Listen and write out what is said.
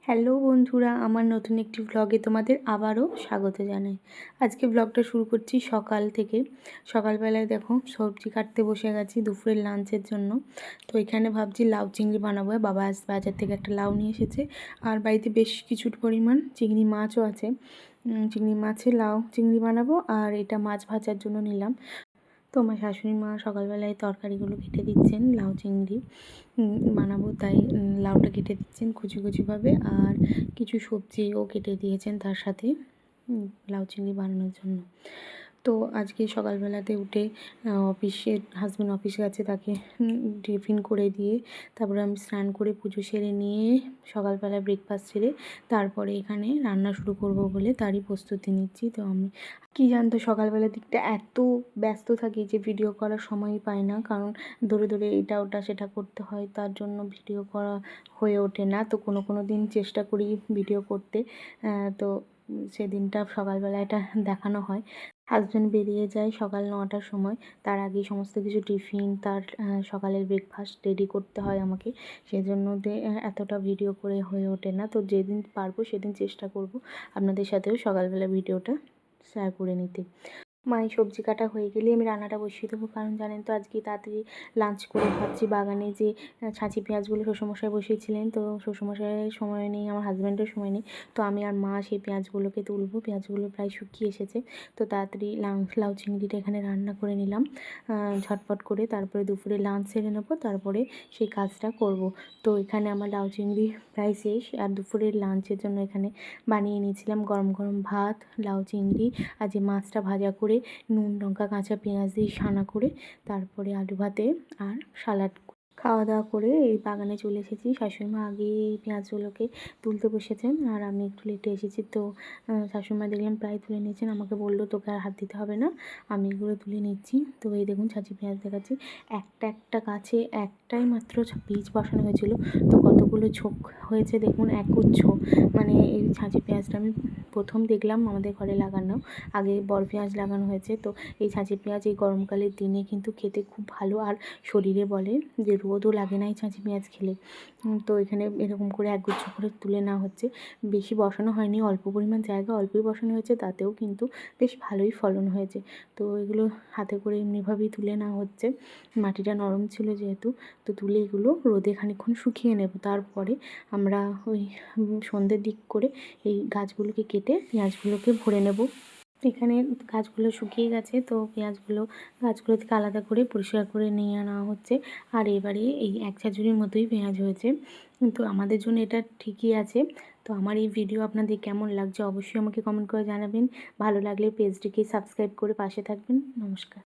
Hello বন্ধুরা, আমার নতুন একটি ভ্লগে তোমাদের আবারও স্বাগত জানাই। আজকে ভ্লগটা শুরু করছি সকাল থেকে। সকালবেলায় দেখো সবজি কাটতে বসে গেছি দুপুরের লাঞ্চের জন্য। তো এখানে ভাবছি লাউ চিংড়ি বানাবো। বাবা আজ বাজার থেকে একটা লাউ নিয়ে এসেছে, আর বাড়িতে বেশ কিছু পরিমাণ চিংড়ি মাছও আছে। চিংড়ি মাছে লাউ চিংড়ি বানাবো, আর এটা মাছ ভাজার জন্য নিলাম। তো আমার শাশুড়ি মা সকালবেলায় তরকারিগুলো কেটে দিচ্ছেন, লাউ চিংড়ি বানাবো তাই লাউটা কেটে দিচ্ছেন কুচি কুচিভাবে, আর কিছু সবজিও কেটে দিয়েছেন তার সাথে লাউ চিংড়ি বানানোর জন্য। তো আজকে সকালবেলাতে উঠে অফিসের হাজব্যান্ড অফিস গেছে, তাকে টিফিন করে দিয়ে তারপরে আমি স্নান করে পুজো সেরে নিয়ে সকালবেলা ব্রেকফাস্ট সেরে তারপরে এখানে রান্না শুরু করব বলে তারই প্রস্তুতি নিচ্ছি। তো আমি কি জানতো সকালবেলার দিকটা এত ব্যস্ত থাকি যে ভিডিও করার সময়ই পাই না, কারণ দৌড়ে দৌড়ে এটা ওটা সেটা করতে হয়, তার জন্য ভিডিও করা হয়ে ওঠে না। তো কোনো দিন চেষ্টা করি ভিডিও করতে, তো সেদিনটা সকালবেলা এটা দেখানো হয়। হাজব্যান্ড বেরিয়ে যায় সকাল 9টার সময়, তার আগেই সমস্ত কিছু টিফিন তার সকালের ব্রেকফাস্ট রেডি করতে হয় আমাকে, সেজন্য এতটা ভিডিও করে হয়ে ওঠে না। তো যেদিন পারবো সেদিন চেষ্টা করব আপনাদের সাথেও সকালবেলা ভিডিওটা শেয়ার করে নিতে। মায়ের সবজি কাটা হয়ে গেলে আমি রান্নাটা বসিয়ে দেবো, কারণ জানেন তো আজকে তাড়াতাড়ি লাঞ্চ করে ভাবছি বাগানে যে ছাঁচি পেঁয়াজগুলো শ্বশুরমশাই বসিয়েছিলেন, তো শ্বশুরমশাইয়ের সময় নেই, আমার হাজব্যান্ডের সময় নেই, তো আমি আর মা সেই পেঁয়াজগুলোকে তুলবো। পেঁয়াজগুলো প্রায় শুকিয়ে এসেছে, তো তাড়াতাড়ি লাউ চিংড়িটা এখানে রান্না করে নিলাম ঝটপট করে, তারপরে দুপুরে লাঞ্চ সেরে নেবো, তারপরে সেই কাজটা করব। তো এখানে আমার লাউ চিংড়ি প্রায় শেষ, আর দুপুরের লাঞ্চের জন্য এখানে বানিয়ে নিয়েছিলাম গরম গরম ভাত, লাউ চিংড়ি, আর যে মাছটা ভাজা করে নুন লঙ্কা কাঁচা পেঁয়াজ দিয়ে সানা করে, তারপরে আলু ভাতে আর সালাড। খাওয়া দাওয়া করে এই বাগানে চলে এসেছি। শাশুড়িমা আগেই এই পেঁয়াজগুলোকে তুলতে বসেছেন, আর আমি একটু লেটে এসেছি। তো শাশুড়িমা দেখলাম প্রায় তুলে নিয়েছেন, আমাকে বললো তোকে আর হাত দিতে হবে না, আমি এগুলো তুলে নিচ্ছি। তো এই দেখুন ছাঁচি পেঁয়াজ দেখাচ্ছি, একটা গাছে একটাই মাত্র বীজ বসানো হয়েছিল, তো কতগুলো ঝোঁক হয়েছে দেখুন, একগুচ্ছ। মানে এই ছাঁচি পেঁয়াজটা আমি প্রথম দেখলাম আমাদের ঘরে লাগানো, আগে বড় পেঁয়াজ লাগানো হয়েছে। তো এই ছাঁচি পেঁয়াজ এই গরমকালের দিনে কিন্তু খেতে খুব ভালো, আর শরীরে বলে যে রোদও লাগে না এই ছাঁচি পেঁয়াজ খেলে। তো এখানে এরকম করে একগুচ্ছ করে তুলে নেওয়া হচ্ছে। বেশি বসানো হয়নি, অল্প পরিমাণ জায়গা অল্পই বসানো হয়েছে, তাতেও কিন্তু বেশ ভালোই ফলন হয়েছে। তো এগুলো হাতে করে এমনিভাবেই তুলে নেওয়া হচ্ছে, মাটিটা নরম ছিল যেহেতু। তো তুলে এগুলো রোদে খানিকক্ষণ শুকিয়ে নেব, তারপরে আমরা ওই সন্ধ্যের দিক করে এই গাছগুলোকে কেটে পেঁয়াজগুলোকে ভরে নেব। এখানে গাছগুলো শুকিয়ে গেছে, তো গাছগুলো থেকে আলাদা করে পরিষ্কার করে নিয়ে আনা হচ্ছে। আর এবারে এই এক ঝাঁঝুরির মতোই পেঁয়াজ হয়েছে, কিন্তু আমাদের জন্য এটা ঠিকই আছে। তো আমার এই ভিডিও আপনাদের কেমন লাগছে অবশ্যই আমাকে কমেন্ট করে জানাবেন। ভালো লাগলে পেজটিকে সাবস্ক্রাইব করে পাশে থাকবেন। নমস্কার।